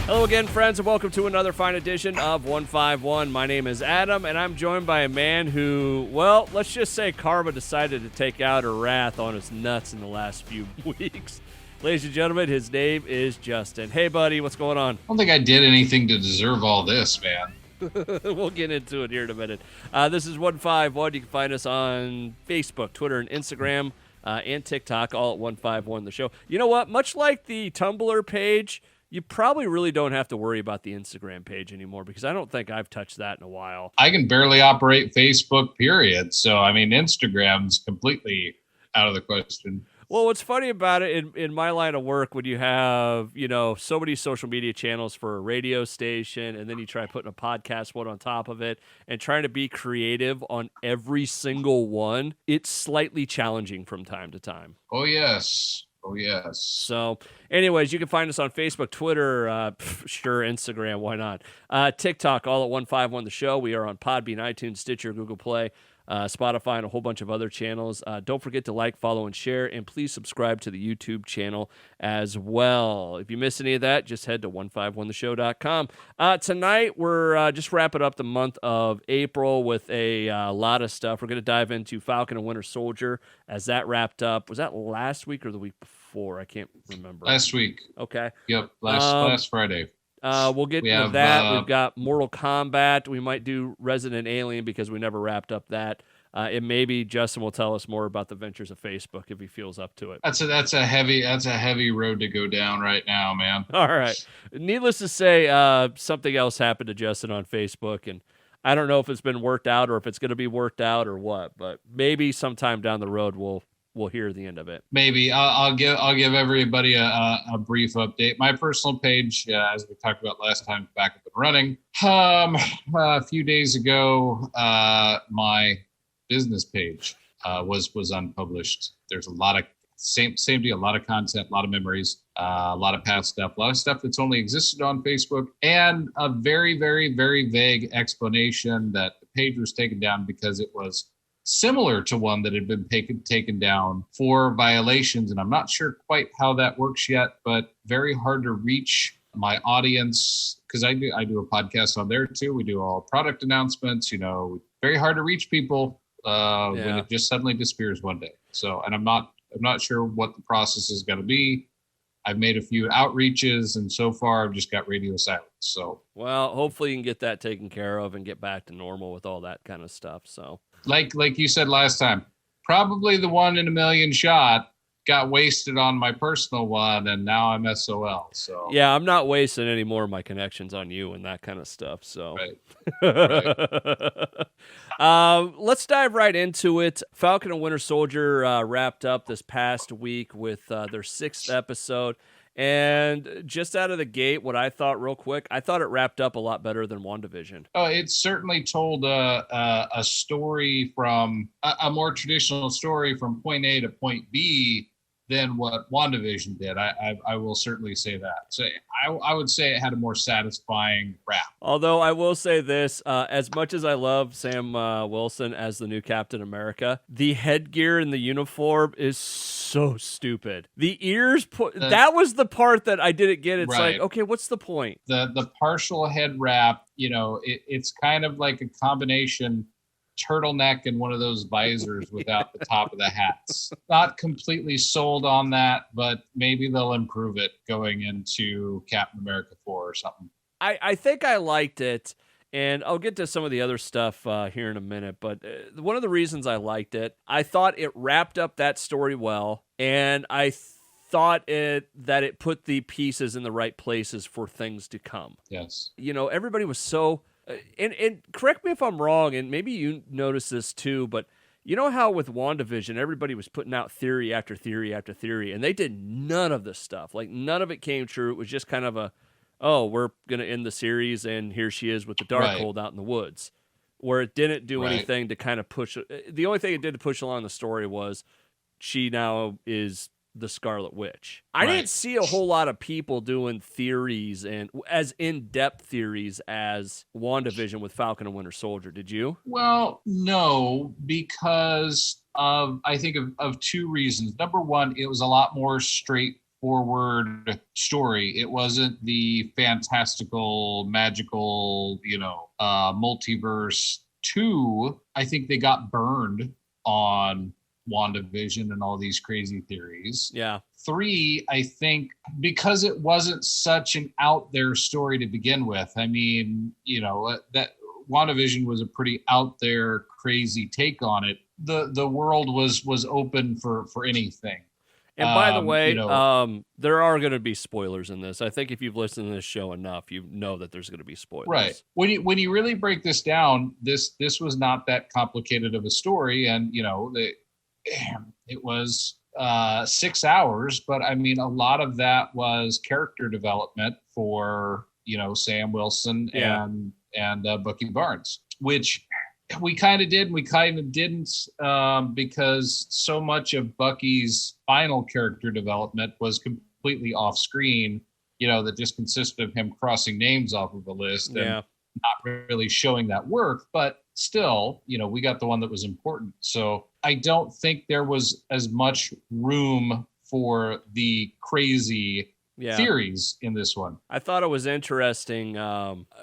Hello again, friends, and welcome to another fine edition of 151. My name is Adam, and I'm joined by a man who, well, let's just say karma decided to take out her wrath on his nuts in the last few weeks. Ladies and gentlemen, his name is Justin. Hey, buddy, what's going on? I don't think I did anything to deserve all this, man. We'll get into it here in a minute. This is 151. You can find us on Facebook, Twitter, and Instagram, and TikTok, all at 151 The Show. You know what? Much like the Tumblr page, you probably really don't have to worry about the Instagram page anymore because I don't think I've touched that in a while. I can barely operate Facebook, period. So, I mean, Instagram's completely out of the question. Well, what's funny about it in my line of work, when you have, so many social media channels for a radio station, and then you try putting a podcast one on top of it and trying to be creative on every single one, it's slightly challenging from time to time. Oh, yes. Oh, yes. So, anyways, you can find us on Facebook, Twitter, sure, Instagram, why not? TikTok, all at 151 The Show. We are on Podbean, iTunes, Stitcher, Google Play, Spotify, and a whole bunch of other channels. Don't forget to like, follow, and share, and please subscribe to the YouTube channel as well. If you miss any of that, just head to 151theshow.com. Tonight, we're just wrapping up the month of April with a lot of stuff. We're going to dive into Falcon and Winter Soldier as that wrapped up. Was that last week or the week before? I can't remember. Last week. Okay. Yep, last Friday. We'll get into that. We've got Mortal Kombat. We might do Resident Alien because we never wrapped up that. And maybe Justin will tell us more about the ventures of Facebook if he feels up to it. That's a heavy road to go down right now, man. All right. Needless to say, something else happened to Justin on Facebook, and I don't know if it's been worked out or if it's going to be worked out or what, but maybe sometime down the road we'll hear the end of it. Maybe I'll give everybody a brief update. My personal page, as we talked about last time, back up and running. A few days ago, my business page was unpublished. There's a lot of same deal, a lot of content, a lot of memories, a lot of past stuff, a lot of stuff that's only existed on Facebook, and a very, very, very vague explanation that the page was taken down because it was similar to one that had been taken down for violations. And I'm not sure quite how that works yet, but very hard to reach my audience because I do a podcast on there too. We do all product announcements, very hard to reach people when it just suddenly disappears one day. So, and I'm not sure what the process is going to be. I've made a few outreaches, and so far I've just got radio silence. So, well, hopefully you can get that taken care of and get back to normal with all that kind of stuff. So, like you said last time, probably the 1 in a million shot got wasted on my personal one, and now I'm SOL. So yeah, I'm not wasting any more of my connections on you and that kind of stuff. So right. Let's dive right into it. Falcon and Winter Soldier wrapped up this past week with their 6th episode. And just out of the gate, what I thought real quick, I thought it wrapped up a lot better than WandaVision. It certainly told a story from a more traditional story from point A to point B than what WandaVision did. I will certainly say that. So I would say it had a more satisfying wrap. Although I will say this, as much as I love Sam Wilson as the new Captain America, the headgear and the uniform is so stupid. The ears, that was the part that I didn't get. It's right. Like, okay, what's the point? The partial head wrap, it's kind of like a combination turtleneck and one of those visors without the top of the hats. Not completely sold on that, but maybe they'll improve it going into Captain America 4 or something. I think I liked it, and I'll get to some of the other stuff here in a minute, but one of the reasons I liked it, I thought it wrapped up that story well, and I thought that it put the pieces in the right places for things to come. Yes. Everybody was so... And correct me if I'm wrong, and maybe you noticed this too, but you know how with WandaVision, everybody was putting out theory after theory after theory, and they did none of this stuff. Like, none of it came true. It was just kind of we're going to end the series, and here she is with the Darkhold out in the woods, where it didn't do anything to kind of push. The only thing it did to push along the story was she now is the Scarlet Witch. I didn't see a whole lot of people doing theories and as in-depth theories as WandaVision with Falcon and Winter Soldier. Did you? Well, no, because I think of two reasons. Number one, it was a lot more straightforward straightforward story. It wasn't the fantastical, magical, multiverse. 2, I think they got burned on WandaVision and all these crazy theories. Yeah. 3, I think because it wasn't such an out there story to begin with. I mean, that WandaVision was a pretty out there, crazy take on it. The world was open for anything. And by the way, there are going to be spoilers in this. I think if you've listened to this show enough, you know that there's going to be spoilers. Right. When you really break this down, this was not that complicated of a story, and it was 6 hours, but I mean, a lot of that was character development for Sam Wilson and Bucky Barnes, which we kind of did, and we kind of didn't, because so much of Bucky's final character development was completely off screen, that just consisted of him crossing names off of a list and not really showing that work. But still, we got the one that was important. So I don't think there was as much room for the crazy theories in this one. I thought it was interesting,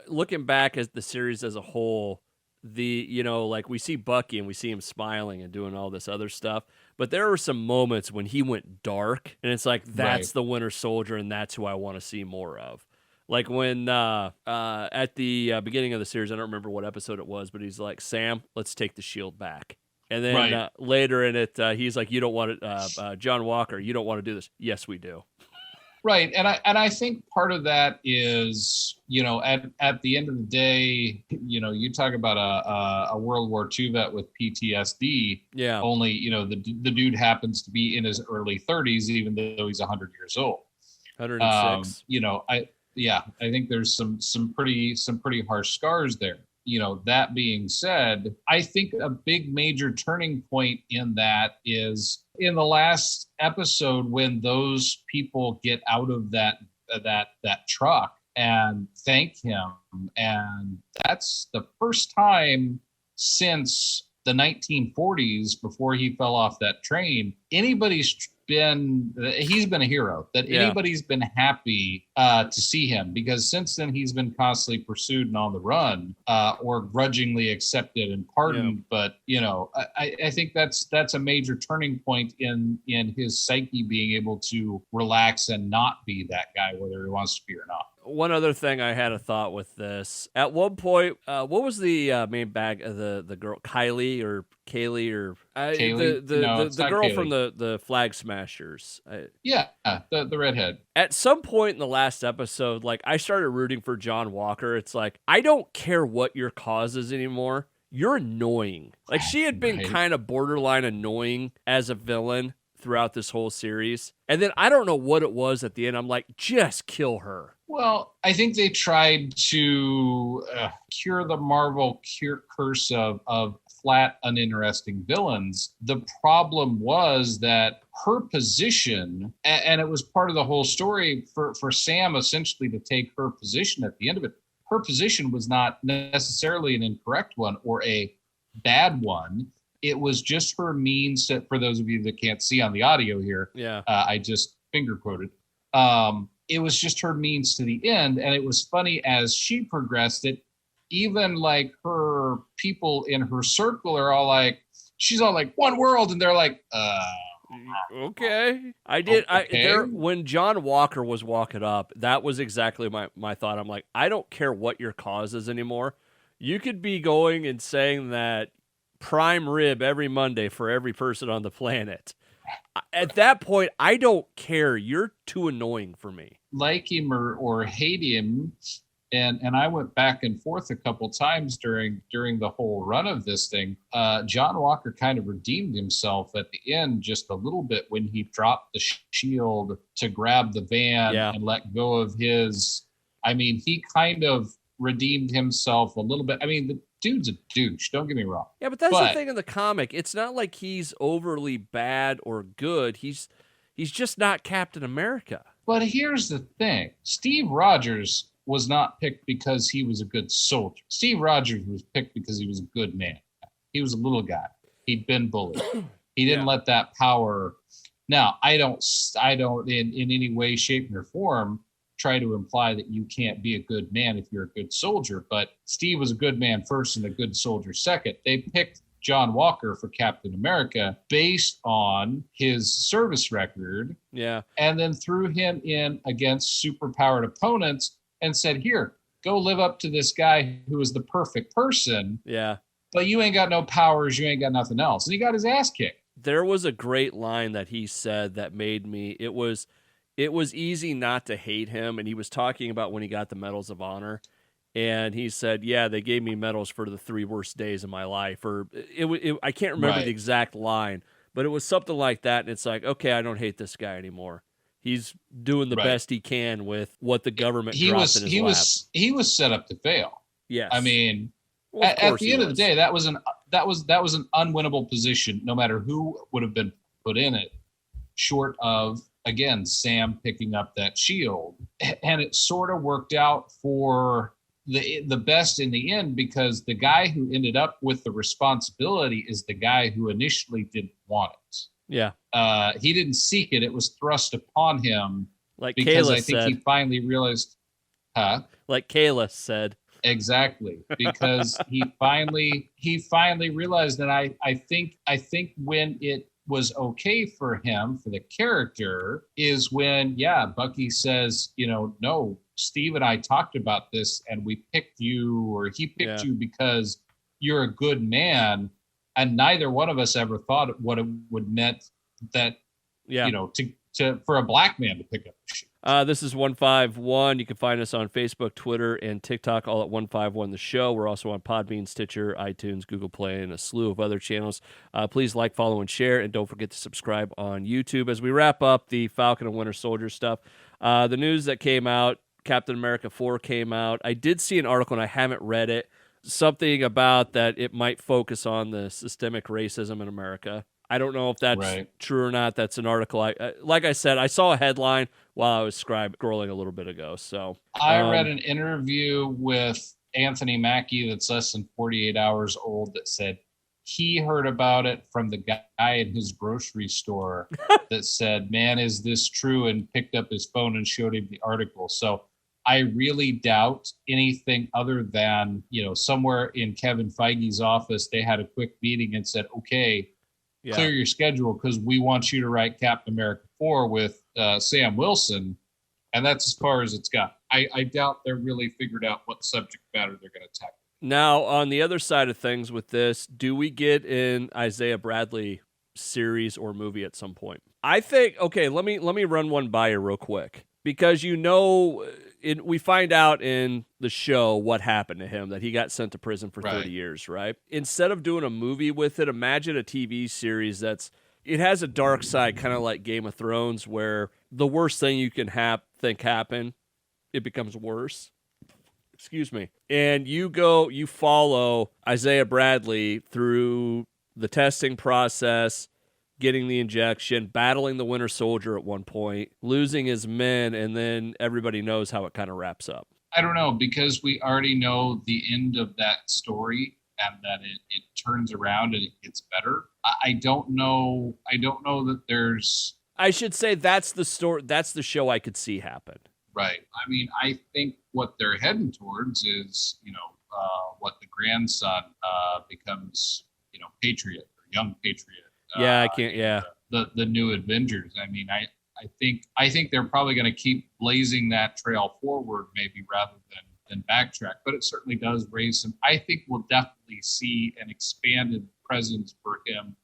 looking back at the series as a whole. Like we see Bucky and we see him smiling and doing all this other stuff, but there were some moments when he went dark, and it's like, that's the Winter Soldier, and that's who I want to see more of. Like when at the beginning of the series, I don't remember what episode it was, but he's like, Sam, let's take the shield back. And then later in it, he's like, you don't want it, John Walker, you don't want to do this. Yes, we do. Right. And I think part of that is, at the end of the day, you talk about a World War II vet with PTSD. Yeah. Only, the dude happens to be in his early 30s, even though he's 100 years old. 106. I think there's some pretty harsh scars there. That being said, I think a big major turning point in that is in the last episode when those people get out of that truck and thank him. And that's the first time since the 1940s, before he fell off that train, he's been a hero, that anybody's been happy to see him, because since then he's been constantly pursued and on the run, or grudgingly accepted and pardoned. But I think that's a major turning point in his psyche, being able to relax and not be that guy, whether he wants to be or not. One other thing I had a thought with this. At one point, what was the main bag of the girl, Kylie or Kaylee or the girl Kaylee from the Flag Smashers? The redhead. At some point in the last episode, like, I started rooting for John Walker. It's like, I don't care what your cause is anymore. You're annoying. Like, she had been kind of borderline annoying as a villain throughout this whole series. And then I don't know what it was at the end. I'm like, just kill her. Well, I think they tried to cure the Marvel curse of flat, uninteresting villains. The problem was that her position, and it was part of the whole story for Sam essentially to take her position at the end of it. Her position was not necessarily an incorrect one or a bad one. It was just her means to, for those of you that can't see on the audio here, I just finger quoted. It was just her means to the end. And it was funny as she progressed it, even like her people in her circle are all like, she's all like, one world. And they're like, okay. I did. Okay. When John Walker was walking up, that was exactly my thought. I'm like, I don't care what your cause is anymore. You could be going and saying that prime rib every Monday for every person on the planet. At that point, I don't care. You're too annoying for me. Like him or hate him, and I went back and forth a couple times during the whole run of this thing. John Walker kind of redeemed himself at the end just a little bit when he dropped the shield to grab the van and let go of his. I mean, he kind of redeemed himself a little bit. I mean, the dude's a douche, don't get me wrong. Yeah, but that's the thing in the comic. It's not like he's overly bad or good. He's just not Captain America. But here's the thing. Steve Rogers was not picked because he was a good soldier. Steve Rogers was picked because he was a good man. He was a little guy. He'd been bullied. He didn't let that power Now, I don't in any way, shape, or form try to imply that you can't be a good man if you're a good soldier, but Steve was a good man first and a good soldier second. They picked John Walker for Captain America based on his service record. Yeah. And then threw him in against superpowered opponents and said, here, go live up to this guy who is the perfect person. Yeah. But you ain't got no powers. You ain't got nothing else. And he got his ass kicked. There was a great line that he said that made me, it was easy not to hate him. And he was talking about when he got the Medals of Honor. And he said, yeah, they gave me medals for the 3 worst days of my life. Or I can't remember the exact line, but it was something like that. And it's like, okay, I don't hate this guy anymore. He's doing the best he can with what the government dropped in his lap. He was set up to fail. Yes. I mean, at the end of the day, that was an unwinnable position, no matter who would have been put in it, short of, again, Sam picking up that shield. And it sort of worked out for the best in the end, because the guy who ended up with the responsibility is the guy who initially didn't want it. Yeah. He didn't seek it. It was thrust upon him. Like because Kayla I think said. he finally realized, like Kayla said. Exactly, because he finally realized. And I think when it was okay for him, for the character, is when Bucky says, no, Steve and I talked about this and we picked you, or he picked you because you're a good man, and neither one of us ever thought what it would meant that to for a black man to pick up the shoe. This is 151. You can find us on Facebook, Twitter, and TikTok, all at 151 The Show. We're also on Podbean, Stitcher, iTunes, Google Play, and a slew of other channels. Please like, follow, and share, and don't forget to subscribe on YouTube. As we wrap up the Falcon and Winter Soldier stuff, the news that came out, Captain America 4 came out. I did see an article, and I haven't read it, something about that it might focus on the systemic racism in America. I don't know if that's true or not. That's an article. Like I said, I saw a headline while I was scrolling a little bit ago. So I read an interview with Anthony Mackie that's less than 48 hours old that said he heard about it from the guy in his grocery store that said, man, is this true? And picked up his phone and showed him the article. So I really doubt anything other than, somewhere in Kevin Feige's office, they had a quick meeting and said, okay, clear your schedule because we want you to write Captain America 4 with Sam Wilson. And that's as far as it's got. I doubt they're really figured out what subject matter they're going to tackle. Now, on the other side of things with this, do we get an Isaiah Bradley series or movie at some point? I think, okay, let me run one by you real quick. Because we find out in the show what happened to him, that he got sent to prison for 30 years, right? Instead of doing a movie with it, imagine a TV series it has a dark side, kind of like Game of Thrones, where the worst thing you can think happen, it becomes worse. Excuse me. And you follow Isaiah Bradley through the testing process, getting the injection, battling the Winter Soldier at one point, losing his men, and then everybody knows how it kind of wraps up. I don't know, because we already know the end of that story and that it turns around and it gets better. I don't know that there's... I should say that's the story. That's the show I could see happen. Right. I mean, I think what they're heading towards is, what the grandson becomes, Patriot or young Patriot. I can't. Yeah, the new Avengers. I mean, I think they're probably going to keep blazing that trail forward, maybe rather than backtrack. But it certainly does raise some. I think we'll definitely see an expanded presence for him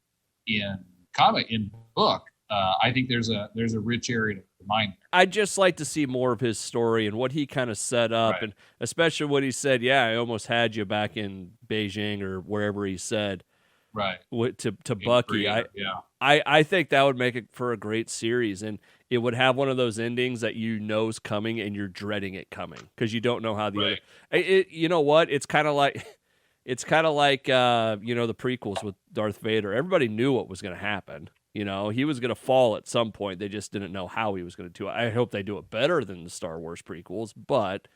in book. I think there's a rich area to mine there. I'd just like to see more of his story and what he kind of set up, and especially what he said. Yeah, I almost had you back in Beijing or wherever he said. Right. To Bucky. I think that would make it for a great series, and it would have one of those endings that is coming and you're dreading it coming because you don't know how the other. You know what? It's kind of like the prequels with Darth Vader. Everybody knew what was going to happen. He was going to fall at some point. They just didn't know how he was going to do it. I hope they do it better than the Star Wars prequels, but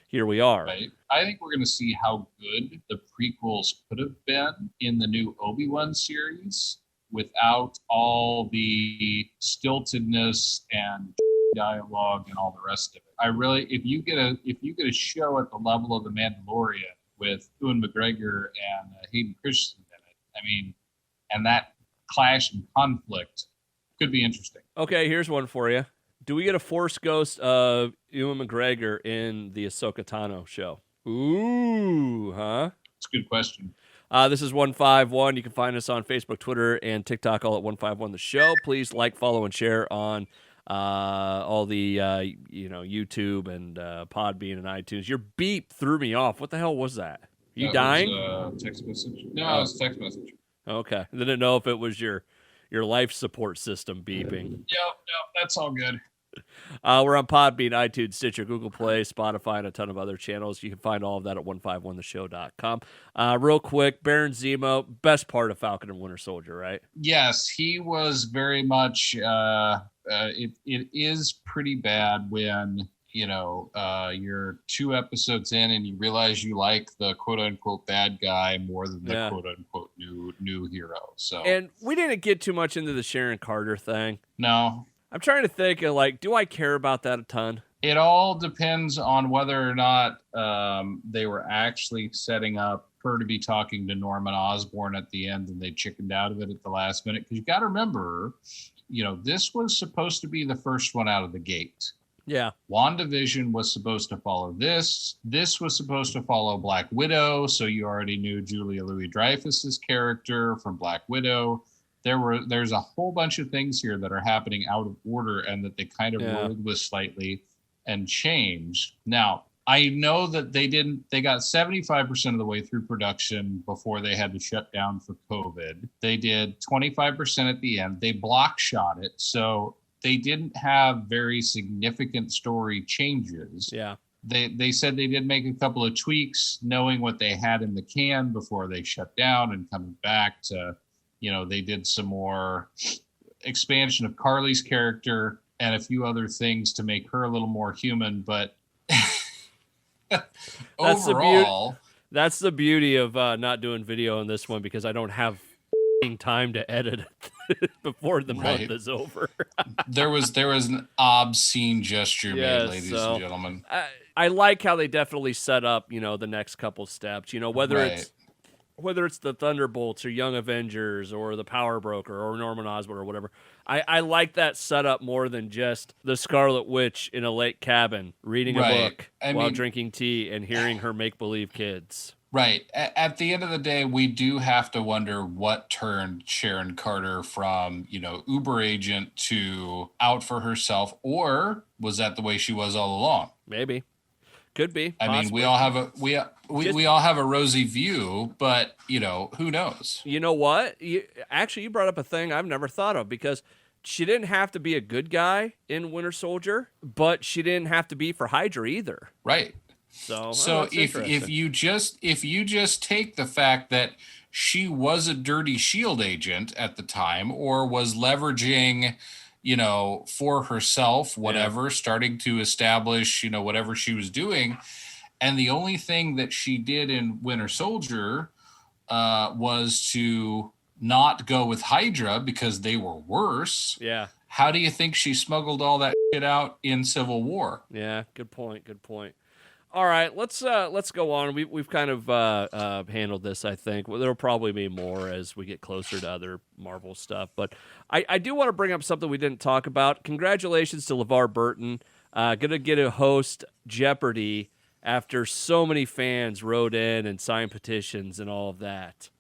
here we are. Right. I think we're going to see how good the prequels could have been in the new Obi-Wan series. without all the stiltedness and dialogue and all the rest of it. I really, if you get a show at the level of The Mandalorian with Ewan McGregor and Hayden Christensen in it, I mean, and that clash and conflict could be interesting. Okay, here's one for you. Do we get a Force ghost of Ewan McGregor in the Ahsoka Tano show? Ooh, huh? It's a good question. This is 151. You can find us on Facebook, Twitter, and TikTok, all at 151 The Show. Please like, follow, and share on all the YouTube and Podbean and iTunes. Your beep threw me off. What the hell was that? You dying? Was, text message. No, it's a text message. Okay, I didn't know if it was your life support system beeping. Yep, that's all good. We're on Podbean, iTunes, Stitcher, Google Play, Spotify, and a ton of other channels. You can find all of that at 151theshow.com. Real quick, Baron Zemo, best part of Falcon and Winter Soldier, right? Yes, he was very much. It is pretty bad when you're 2 episodes in and you realize you like the quote unquote bad guy more than the quote unquote new hero. So, and we didn't get too much into the Sharon Carter thing. No. I'm trying to think of, like, do I care about that a ton? It all depends on whether or not they were actually setting up her to be talking to Norman Osborn at the end and they chickened out of it at the last minute. Because you got to remember, this was supposed to be the first one out of the gate. Yeah. WandaVision was supposed to follow this. This was supposed to follow Black Widow. So you already knew Julia Louis-Dreyfus's character from Black Widow. There's a whole bunch of things here that are happening out of order and that they kind of rolled with slightly and changed. Now, I know that they got 75% of the way through production before they had to shut down for COVID. They did 25% at the end. They block shot it. So they didn't have very significant story changes. Yeah. They said they did make a couple of tweaks knowing what they had in the can before they shut down and coming back to, they did some more expansion of Carly's character and a few other things to make her a little more human. But overall, that's the beauty of not doing video in this one, because I don't have time to edit it before the month is over. there was an obscene gesture made, ladies and gentlemen. I like how they definitely set up, the next couple steps, whether it's the Thunderbolts or Young Avengers or the Power Broker or Norman Osborn or whatever. I like that setup more than just the Scarlet Witch in a lake cabin reading a book while drinking tea and hearing her make-believe kids. Right. At the end of the day, we do have to wonder what turned Sharon Carter from, Uber agent to out for herself, or was that the way she was all along? Maybe. Could be. I mean, we all have a rosy view, but who knows? You know what? You brought up a thing I've never thought of, because she didn't have to be a good guy in Winter Soldier, but she didn't have to be for Hydra either. Right. So if you just take the fact that she was a dirty SHIELD agent at the time, or was leveraging, for herself, whatever, starting to establish, whatever she was doing. And the only thing that she did in Winter Soldier was to not go with Hydra because they were worse. Yeah. How do you think she smuggled all that shit out in Civil War? Yeah, good point. All right, let's go on. We've kind of handled this, I think. Well, there'll probably be more as we get closer to other Marvel stuff. But I do want to bring up something we didn't talk about. Congratulations to LeVar Burton. Going to get to host Jeopardy after so many fans wrote in and signed petitions and all of that.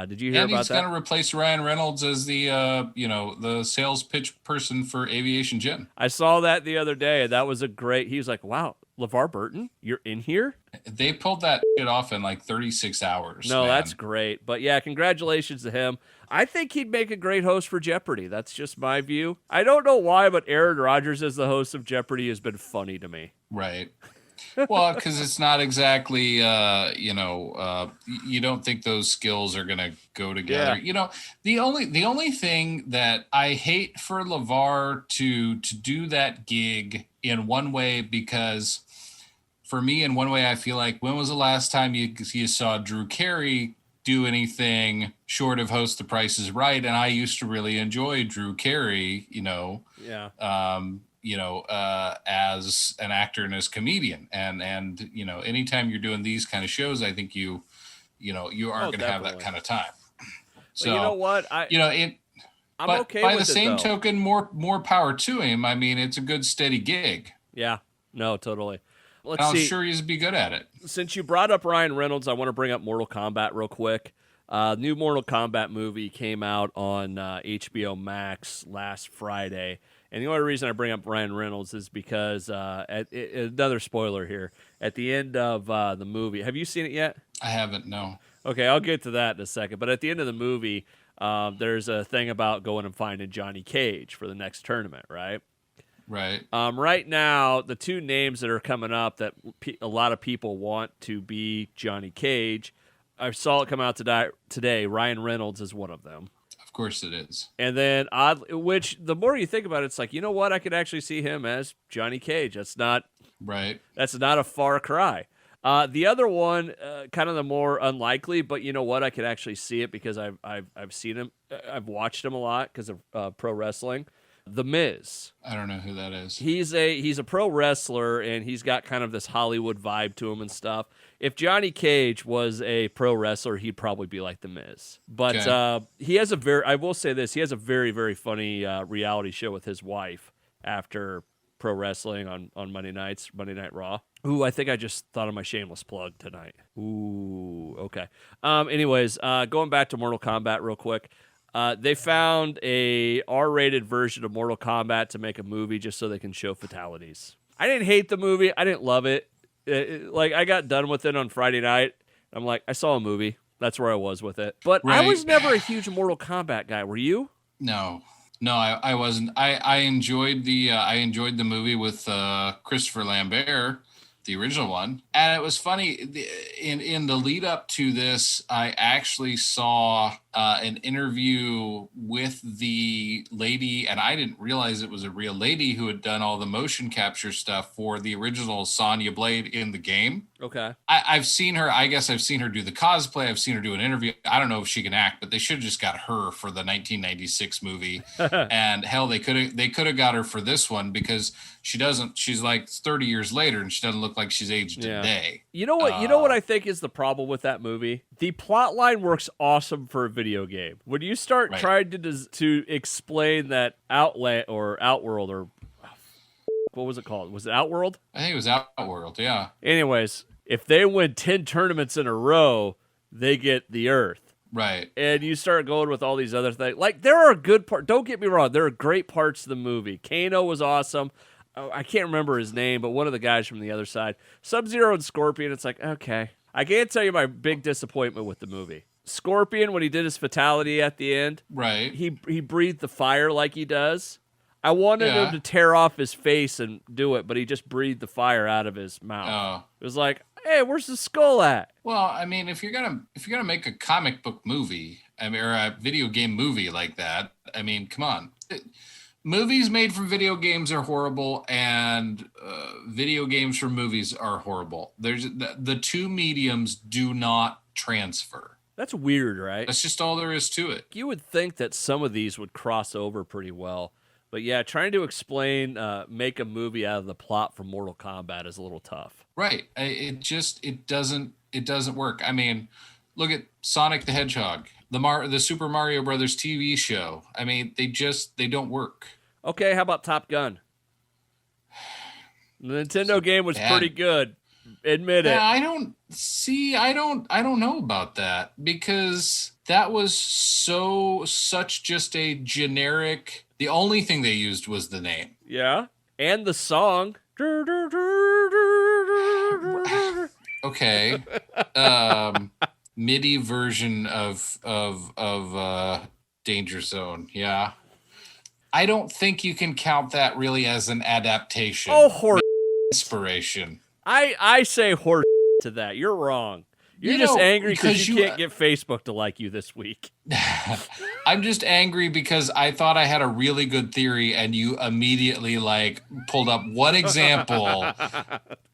Did you hear about that? And he's going to replace Ryan Reynolds as the the sales pitch person for Aviation Gin. I saw that the other day. That was he was like, wow, LeVar Burton, you're in here? They pulled that shit off in like 36 hours. No, man. That's great. But yeah, congratulations to him. I think he'd make a great host for Jeopardy. That's just my view. I don't know why, but Aaron Rodgers as the host of Jeopardy has been funny to me. Right. Well, because it's not exactly, you don't think those skills are going to go together. Yeah. The only thing that I hate for LeVar to do that gig in one way, because for me, in one way, I feel like, when was the last time you saw Drew Carey do anything short of host The Price is Right. And I used to really enjoy Drew Carey, Yeah. as an actor and as a comedian. And anytime you're doing these kind of shows, I think you aren't going to have that kind of time. So, you know what? I'm but okay by with the it, same though. token, more power to him. I mean, it's a good steady gig. Yeah. No, totally. Let's I'm see. sure he'd be good at it. Since you brought up Ryan Reynolds, I want to bring up Mortal Kombat real quick. New Mortal Kombat movie came out on HBO Max last Friday. And the only reason I bring up Ryan Reynolds is because, another spoiler here, at the end of the movie, have you seen it yet? I haven't, no. Okay, I'll get to that in a second. But at the end of the movie, there's a thing about going and finding Johnny Cage for the next tournament, right? Right. Right now, the two names that are coming up that a lot of people want to be Johnny Cage, I saw it come out today. Ryan Reynolds is one of them. Of course it is. And then, which the more you think about it, it's like, you know what? I could actually see him as Johnny Cage. That's not a far cry. The other one, kind of the more unlikely, but you know what? I could actually see it because I've seen him. I've watched him a lot because of pro wrestling. The Miz. I don't know who that is. He's a pro wrestler, and he's got kind of this Hollywood vibe to him and stuff. If Johnny Cage was a pro wrestler, he'd probably be like The Miz. But he has I will say this, he has a very, very funny reality show with his wife after pro wrestling on Monday nights, Monday Night Raw. Ooh, I think I just thought of my shameless plug tonight. Ooh, okay. Anyways, going back to Mortal Kombat real quick. They found a R-rated version of Mortal Kombat to make a movie just so they can show fatalities. I didn't hate the movie. I didn't love it. Like, I got done with it on Friday night. I'm like, I saw a movie. That's where I was with it. But right. I was never a huge Mortal Kombat guy. Were you? No, I wasn't. I enjoyed the movie with Christopher Lambert, the original one. And it was funny, in the lead up to this, I actually saw an interview with the lady, and I didn't realize it was a real lady who had done all the motion capture stuff for the original Sonya Blade in the game. Okay. I've seen her. I guess I've seen her do the cosplay. I've seen her do an interview. I don't know if she can act, but they should have just got her for the 1996 movie. And hell, they could have got her for this one because she doesn't. She's like 30 years later, and she doesn't look like she's aged a day. You know what? You know what I think is the problem with that movie? The plot line works awesome for a video game. When you start trying to explain that Outland or Outworld or what was it called? Was it Outworld? I think it was Outworld. Yeah. Anyways, if they win 10 tournaments in a row, they get the Earth. Right. And you start going with all these other things. Like, there are good parts. Don't get me wrong. There are great parts of the movie. Kano was awesome. I can't remember his name, but one of the guys from the other side. Sub-Zero and Scorpion, it's like, okay. I can't tell you my big disappointment with the movie. Scorpion, when he did his fatality at the end, right? He breathed the fire like he does. I wanted him to tear off his face and do it, but he just breathed the fire out of his mouth. It was like, hey, where's the skull at? Well, I mean, if you're gonna make a comic book movie, or a video game movie like that, I mean, come on. Movies made from video games are horrible, and video games from movies are horrible. There's the two mediums do not transfer. That's weird, right? That's just all there is to it. You would think that some of these would cross over pretty well. But yeah, trying to explain, make a movie out of the plot from Mortal Kombat is a little tough. Right. It doesn't work. I mean, look at Sonic the Hedgehog, the Super Mario Brothers TV show. I mean, they don't work. Okay, how about Top Gun? The Nintendo game was pretty good. Admit it. I don't know about that, because that was such just a generic. The only thing they used was the name. Yeah, and the song. Okay. MIDI version of Danger Zone. Yeah. I don't think you can count that really as an adaptation. Oh, horse inspiration. I say horse to that. You're wrong. You're just angry because you can't get Facebook to like you this week. I'm just angry because I thought I had a really good theory, and you immediately pulled up one example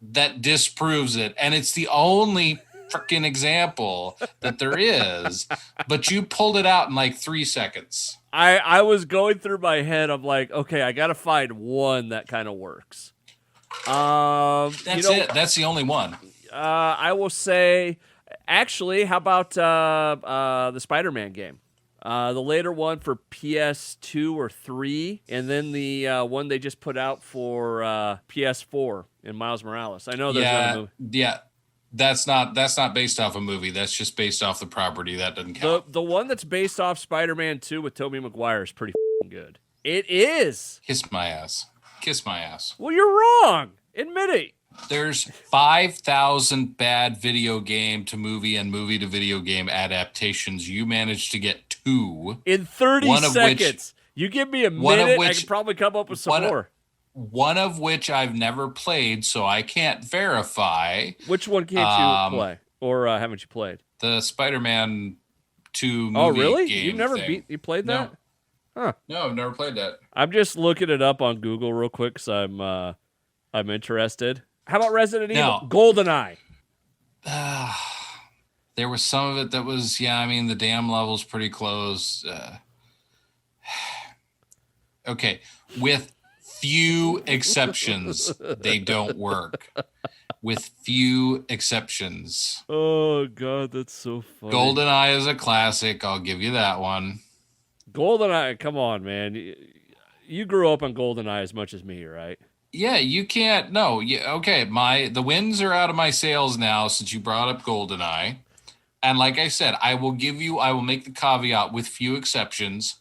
that disproves it, and it's the only freaking example that there is, but you pulled it out in like 3 seconds. I was going through my head. I'm like, okay, I got to find one that kind of works. That's it. That's the only one. I will say, actually, how about the Spider-Man game? The later one for PS2 or 3, and then the one they just put out for PS4 in Miles Morales. I know there's not a movie. Yeah. That's not based off a movie. That's just based off the property. That doesn't count. The one that's based off Spider-Man 2 with Tobey Maguire is pretty good. It is. Kiss my ass. Kiss my ass. Well, you're wrong. Admit it. There's 5,000 bad video game to movie and movie to video game adaptations. You managed to get 2 in 30 seconds. You give me a minute, I can probably come up with some more. One of which I've never played, so I can't verify. Which one can't you play, or haven't you played? The Spider-Man 2 movie. Oh, really? Game You've never thing. You played that? No. Huh? No, I've never played that. I'm just looking it up on Google real quick, so I'm interested. How about Resident Evil? GoldenEye. There was some of it that was, the damn level's pretty close. Okay, with few exceptions, they don't work. With few exceptions. Oh, God, that's so funny. GoldenEye is a classic. I'll give you that one. GoldenEye, come on, man. You grew up on GoldenEye as much as me, right? Yeah, you can't. No, okay. The winds are out of my sails now since you brought up GoldenEye. And like I said, I will make the caveat with few exceptions,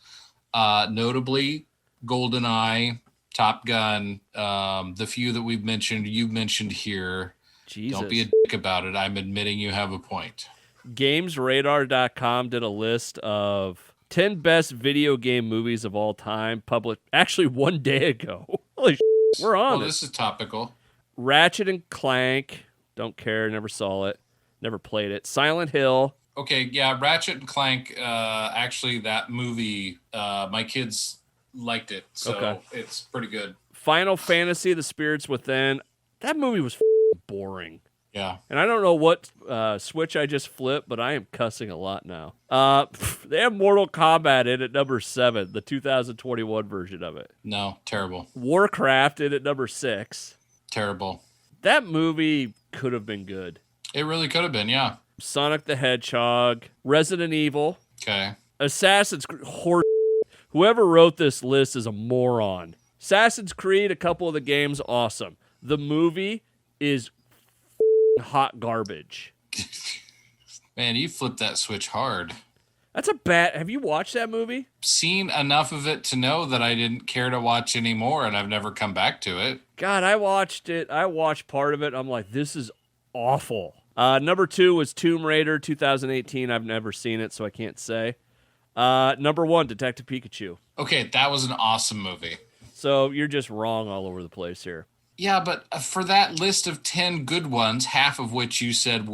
notably GoldenEye, Top Gun, the few that you've mentioned here. Jesus. Don't be a dick about it. I'm admitting you have a point. GamesRadar.com did a list of 10 best video game movies of all time, published actually one day ago. Holy shit, we're on this is topical. Ratchet and Clank, don't care, never saw it, never played it. Silent Hill. Okay, yeah, Ratchet and Clank, actually that movie, my kids liked it, so It's pretty good. Final Fantasy, The Spirits Within. That movie was boring. Yeah. And I don't know what switch I just flipped, but I am cussing a lot now. They have Mortal Kombat in at number 7, the 2021 version of it. No, terrible. Warcraft in at number 6. Terrible. That movie could have been good. It really could have been, yeah. Sonic the Hedgehog, Resident Evil. Okay. Assassin's Creed. Whoever wrote this list is a moron. Assassin's Creed, a couple of the games, awesome. The movie is hot garbage. Man, you flipped that switch hard. That's a bad... Have you watched that movie? Seen enough of it to know that I didn't care to watch anymore, and I've never come back to it. God, I watched it. I watched part of it. I'm like, this is awful. Number 2 was Tomb Raider 2018. I've never seen it, so I can't say. Number 1, Detective Pikachu. Okay, that was an awesome movie. So you're just wrong all over the place here. Yeah, but for that list of 10 good ones, half of which you said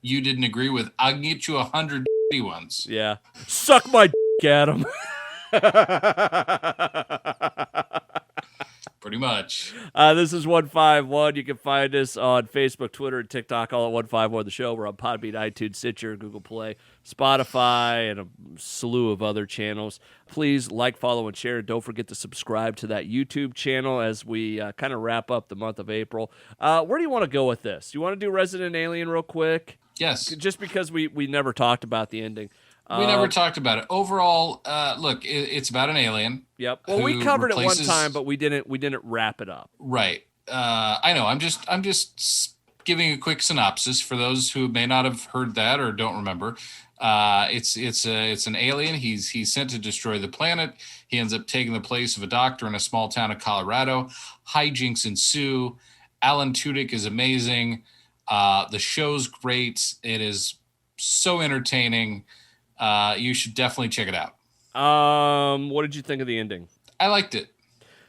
you didn't agree with, I'll get you 100 ones. Yeah. Suck my dick, Adam. Pretty much. This is 151. You can find us on Facebook, Twitter, and TikTok, all at 151 The Show. We're on Podbean, iTunes, Stitcher, Google Play, Spotify, and a slew of other channels. Please like, follow, and share. Don't forget to subscribe to that YouTube channel as we kind of wrap up the month of April. Where do you want to go with this? Do you want to do Resident Alien real quick? Yes. Just because we never talked about the ending. We never talked about it. Overall, look, it's about an alien. Yep. Well, we covered it one time, but we didn't wrap it up. Right. I know. I'm just giving a quick synopsis for those who may not have heard that or don't remember. It's an alien. He's sent to destroy the planet. He ends up taking the place of a doctor in a small town of Colorado. Hijinks ensue. Alan Tudyk is amazing. The show's great. It is so entertaining. You should definitely check it out. What did you think of the ending? I liked it.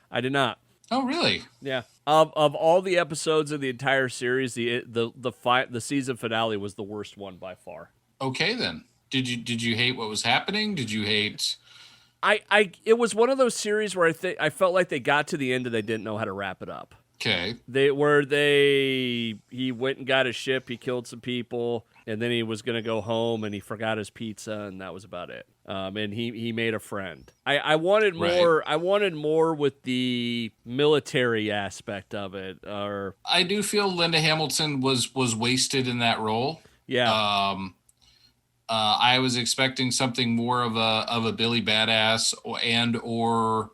I did not. Oh, really? Yeah. Of all the episodes of the entire series, the season finale was the worst one by far. Okay, then. Did you hate what was happening? Did you hate? It was one of those series where I felt like they got to the end and they didn't know how to wrap it up. Okay. He went and got his ship, he killed some people, and then he was going to go home and he forgot his pizza, and that was about it. And he made a friend. I wanted more. Right. I wanted more with the military aspect of it. Or I do feel Linda Hamilton was wasted in that role. yeah, I was expecting something more of a Billy Badass or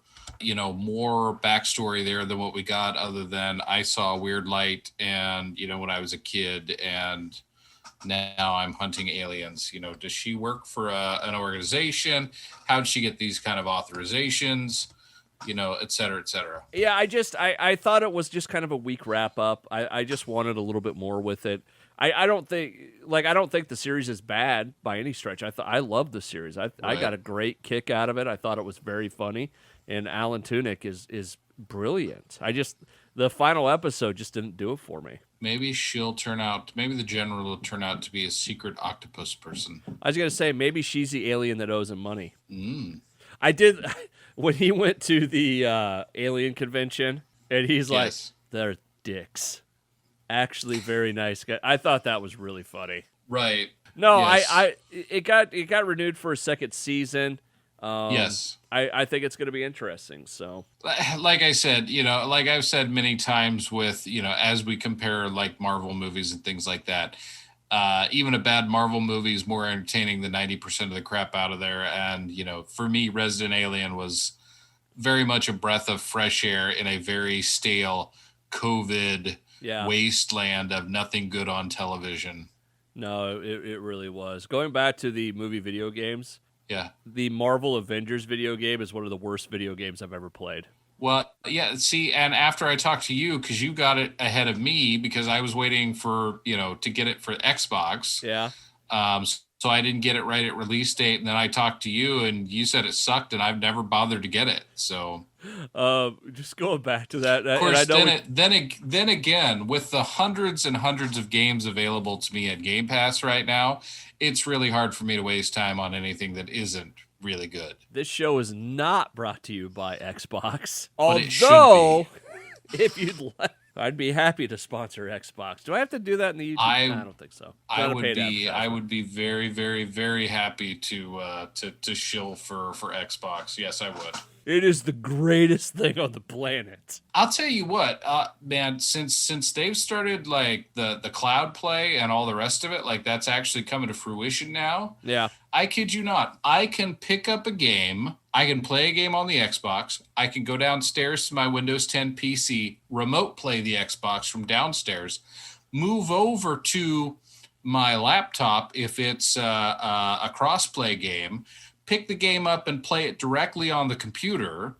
more backstory there than what we got, other than I saw a weird light and when I was a kid, and now I'm hunting aliens. Does she work for an organization? How did she get these kind of authorizations? Et cetera, et cetera. yeah. I thought it was just kind of a weak wrap up. I just wanted a little bit more with it. I don't think the series is bad by any stretch. I loved the series. I got a great kick out of it. I thought it was very funny, and Alan Tudyk is brilliant. The final episode just didn't do it for me. Maybe the general will turn out to be a secret octopus person. I was gonna say maybe she's the alien that owes him money. I did when he went to the alien convention, and he's like, Yes. "They're dicks." Actually, very nice guy. I thought that was really funny. Right. No, Yes. it got renewed for a second season. Yes. I think it's going to be interesting. So, Like I said, like I've said many times with, as we compare like Marvel movies and things like that, even a bad Marvel movie is more entertaining than 90% of the crap out of there. And, for me, Resident Alien was very much a breath of fresh air in a very stale COVID wasteland of nothing good on television. No, it really was. Going back to the movie video games, Yeah. the Marvel Avengers video game is one of the worst video games I've ever played. Well, yeah, see, and after I talked to you, because you got it ahead of me, because I was waiting for, to get it for Xbox. Yeah. So I didn't get it right at release date, and then I talked to you, and you said it sucked, and I've never bothered to get it. So, just going back to that, of course, and I know then again, with the hundreds and hundreds of games available to me at Game Pass right now, it's really hard for me to waste time on anything that isn't really good. this show is not brought to you by Xbox. But it should Although, if you'd like, I'd be happy to sponsor Xbox. Do I have to do that in the YouTube? I don't think so. I would be very, very, very happy to shill for Xbox. Yes, I would. It is the greatest thing on the planet. I'll tell you what, man, since they've started like the cloud play and all the rest of it, like that's actually coming to fruition now. Yeah. I kid you not. I can pick up a game. I can play a game on the Xbox. I can go downstairs to my Windows 10 PC, remote play the Xbox from downstairs, move over to my laptop if it's a cross-play game, pick the game up and play it directly on the computer.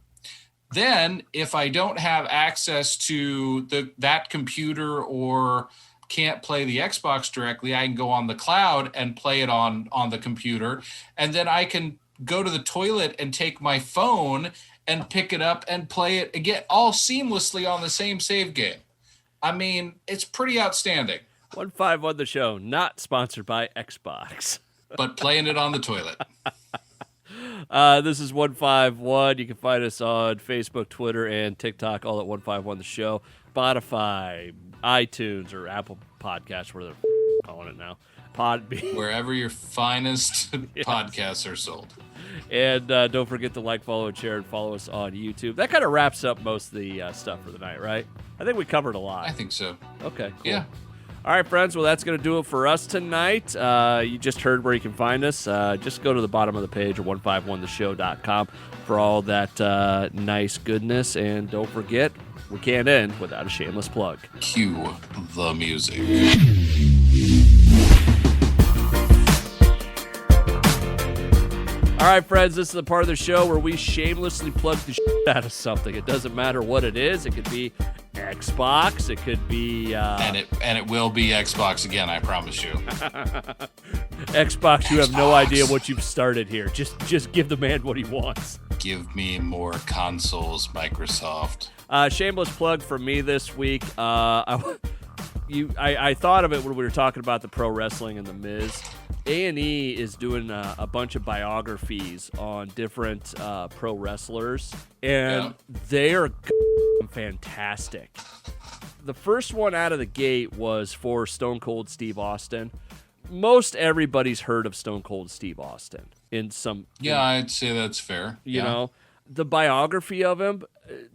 Then, if I don't have access to that computer or can't play the Xbox directly, I can go on the cloud and play it on the computer. And then I can go to the toilet and take my phone and pick it up and play it again, all seamlessly on the same save game. I mean, it's pretty outstanding. 151 The Show, not sponsored by Xbox. But playing it on the toilet. This is 151. You can find us on Facebook, Twitter, and TikTok, all at 151 The Show. Spotify, iTunes, or Apple Podcasts, where they're calling it now. Podbean. Wherever your finest podcasts are sold. And don't forget to like, follow, and share, and follow us on YouTube. That kind of wraps up most of the stuff for the night, right? I think we covered a lot. I think so. Okay, cool. Yeah. All right, friends. Well, that's going to do it for us tonight. You just heard where you can find us. Just go to the bottom of the page at 151theshow.com for all that nice goodness. And don't forget, we can't end without a shameless plug. Cue the music. All right, friends, this is the part of the show where we shamelessly plug the shit out of something. It doesn't matter what it is. It could be Xbox. It could be... And it will be Xbox again, I promise you. Xbox, you have no idea what you've started here. Just give the man what he wants. Give me more consoles, Microsoft. Shameless plug for me this week. I thought of it when we were talking about the pro wrestling and the Miz. A&E is doing a bunch of biographies on different pro wrestlers, and they are fantastic. the first one out of the gate was for Stone Cold Steve Austin. Most everybody's heard of Stone Cold Steve Austin in some. Yeah, I'd say that's fair. You know, the biography of him,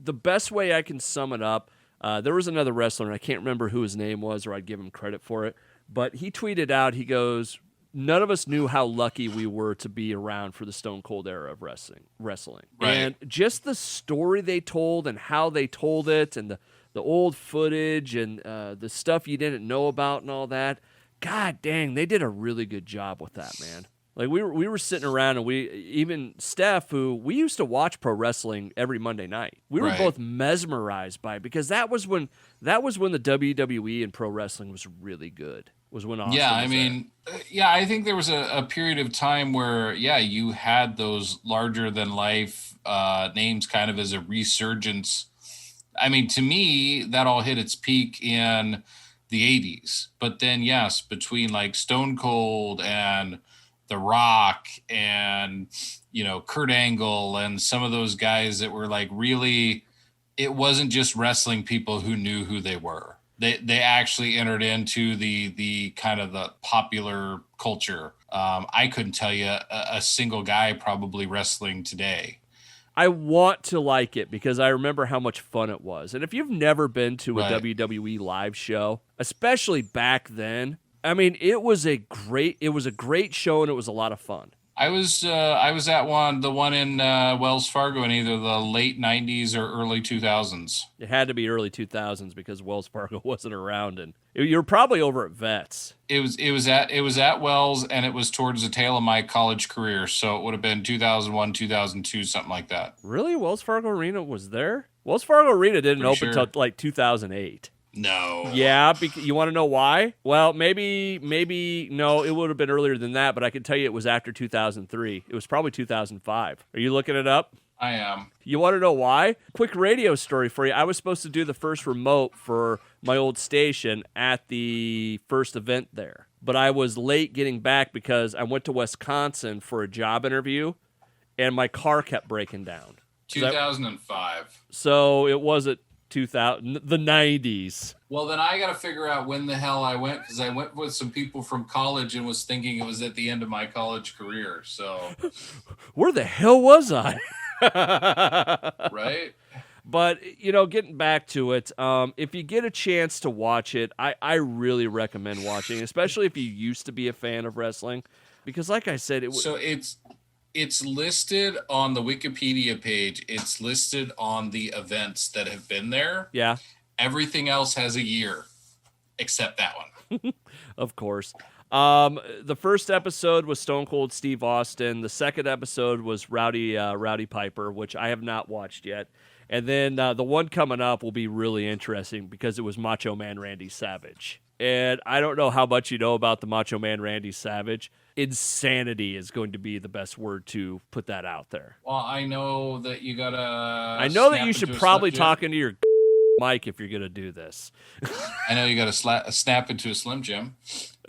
the best way I can sum it up, there was another wrestler, and I can't remember who his name was, or I'd give him credit for it, but he tweeted out, he goes, none of us knew how lucky we were to be around for the Stone Cold era of wrestling. Right. And just the story they told and how they told it, and the old footage and the stuff you didn't know about and all that, God dang, they did a really good job with that, man. Like we were sitting around, and even Steph, who we used to watch pro wrestling every Monday night. We were both mesmerized by it, because that was when the WWE and pro wrestling was really good. Was when Austin I think there was a period of time where you had those larger than life names kind of as a resurgence. I mean, to me, that all hit its peak in the 80s. But then, yes, between like Stone Cold and The Rock and, Kurt Angle and some of those guys that were like really, it wasn't just wrestling people who knew who they were. They actually entered into the kind of the popular culture. I couldn't tell you a single guy probably wrestling today. I want to like it because I remember how much fun it was. And if you've never been to a WWE live show, especially back then, I mean, it was a great show, and it was a lot of fun. I was at the one in Wells Fargo in either the late 90s or early 2000s. It had to be early 2000s because Wells Fargo wasn't around, and you were probably over at Vets. It was at Wells, and it was towards the tail of my college career, so it would have been 2001, 2002, something like that. Really? Wells Fargo Arena was there? Wells Fargo Arena didn't open until like 2008. No. Yeah, you want to know why? Well, maybe no, it would have been earlier than that, but I can tell you it was after 2003. It was probably 2005. Are you looking it up? I am. You want to know why? Quick radio story for you. I was supposed to do the first remote for my old station at the first event there, but I was late getting back because I went to Wisconsin for a job interview, and my car kept breaking down. 2005. So it wasn't 2000, the 90s. Well, then I got to figure out when the hell I went, because I went with some people from college and was thinking it was at the end of my college career. So where the hell was I? Right. But, getting back to it, if you get a chance to watch it, I really recommend watching, especially if you used to be a fan of wrestling, because like I said, it's listed on the Wikipedia page. It's listed on the events that have been there. Yeah. Everything else has a year except that one. Of course. The first episode was Stone Cold Steve Austin. The second episode was Rowdy Piper, which I have not watched yet. And then the one coming up will be really interesting because it was Macho Man Randy Savage. And I don't know how much you know about the Macho Man Randy Savage. Insanity is going to be the best word to put that out there. Well, I know that you gotta. I know that you should probably talk into your mic if you're gonna do this. I know you gotta snap into a Slim Jim.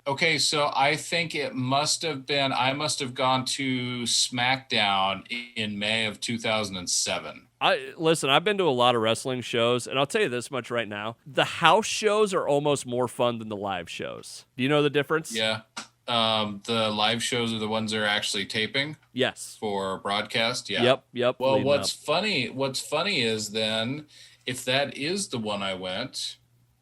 Okay, so I think it must have been. I must have gone to SmackDown in May of 2007. Listen, I've been to a lot of wrestling shows, and I'll tell you this much right now: the house shows are almost more fun than the live shows. Do you know the difference? Yeah. The live shows are the ones that are actually taping. Yes. For broadcast. Yeah. Yep. Well, what's funny is then, if that is the one I went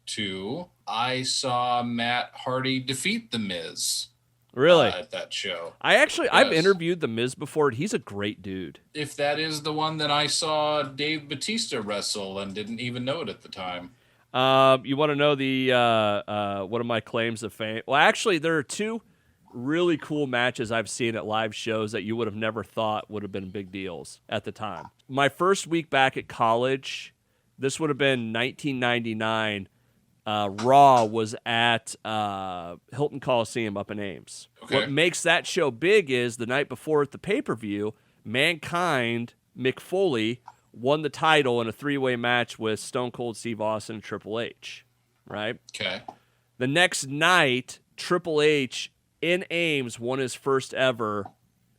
to, I saw Matt Hardy defeat The Miz. Really? At that show. I've interviewed The Miz before. He's a great dude. If that is the one, then I saw Dave Bautista wrestle and didn't even know it at the time. You want to know the one of my claims of fame? Well, actually, there are two really cool matches I've seen at live shows that you would have never thought would have been big deals at the time. My first week back at college, this would have been 1999. Raw was at Hilton Coliseum up in Ames. Okay. What makes that show big is the night before at the pay-per-view, Mankind, Mick Foley, won the title in a three-way match with Stone Cold Steve Austin and Triple H, right? Okay. The next night, Triple H in Ames won his first ever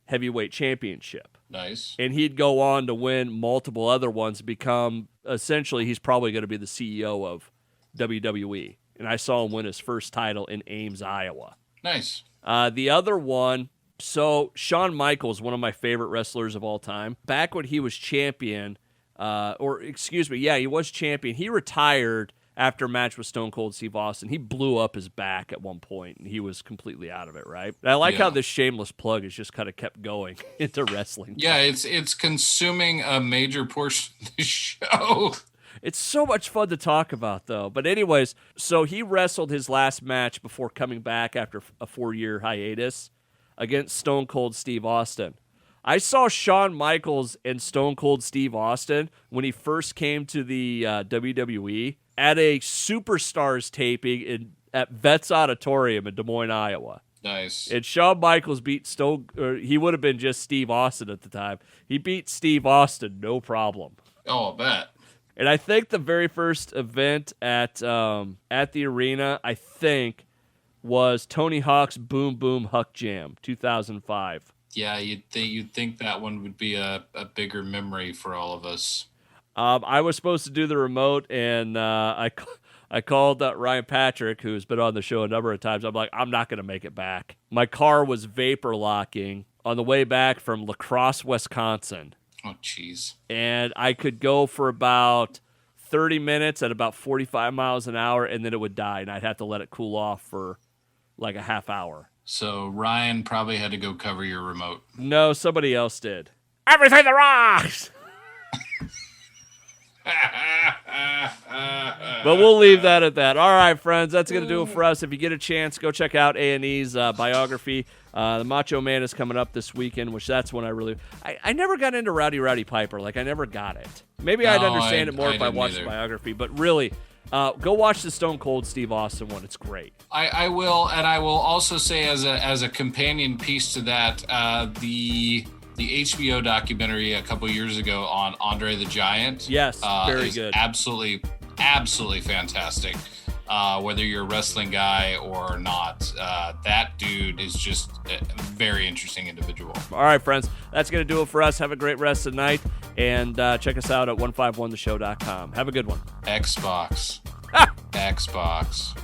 heavyweight championship. Nice. And he'd go on to win multiple other ones, become, essentially, he's probably going to be the CEO of WWE, and I saw him win his first title in Ames, Iowa. Nice. The other one, so Shawn Michaels, one of my favorite wrestlers of all time, back when he was champion, he was champion. He retired after a match with Stone Cold Steve Austin. He blew up his back at one point, and he was completely out of it, right? And I like how this shameless plug has just kind of kept going into wrestling. Yeah, it's consuming a major portion of the show. It's so much fun to talk about, though. But anyways, so he wrestled his last match before coming back after a 4-year hiatus against Stone Cold Steve Austin. I saw Shawn Michaels and Stone Cold Steve Austin when he first came to the WWE at a Superstars taping at Vets Auditorium in Des Moines, Iowa. Nice. And Shawn Michaels beat he would have been just Steve Austin at the time. He beat Steve Austin, no problem. Oh, I bet. And I think the very first event at the arena, I think, was Tony Hawk's Boom Boom Huck Jam, 2005. Yeah, you'd think that one would be a bigger memory for all of us. I was supposed to do the remote, and I called Ryan Patrick, who's been on the show a number of times. I'm like, I'm not going to make it back. My car was vapor locking on the way back from La Crosse, Wisconsin. Oh, jeez. And I could go for about 30 minutes at about 45 miles an hour, and then it would die, and I'd have to let it cool off for like a half hour. So Ryan probably had to go cover your remote. No, somebody else did. Everything that rocks! But we'll leave that at that. All right, friends, that's going to do it for us. If you get a chance, go check out A&E's biography. The Macho Man is coming up this weekend, which that's when I never got into Rowdy Piper. Like, I never got it. Maybe I'd understand it more if I watched the biography, but really, go watch the Stone Cold Steve Austin one. It's great. I will, and I will also say as a companion piece to that, the HBO documentary a couple years ago on Andre the Giant. Yes, very good. Absolutely fantastic. Whether you're a wrestling guy or not, that dude is just a very interesting individual. All right, friends, that's going to do it for us. Have a great rest of the night, and check us out at 151theshow.com. Have a good one. Xbox. Xbox.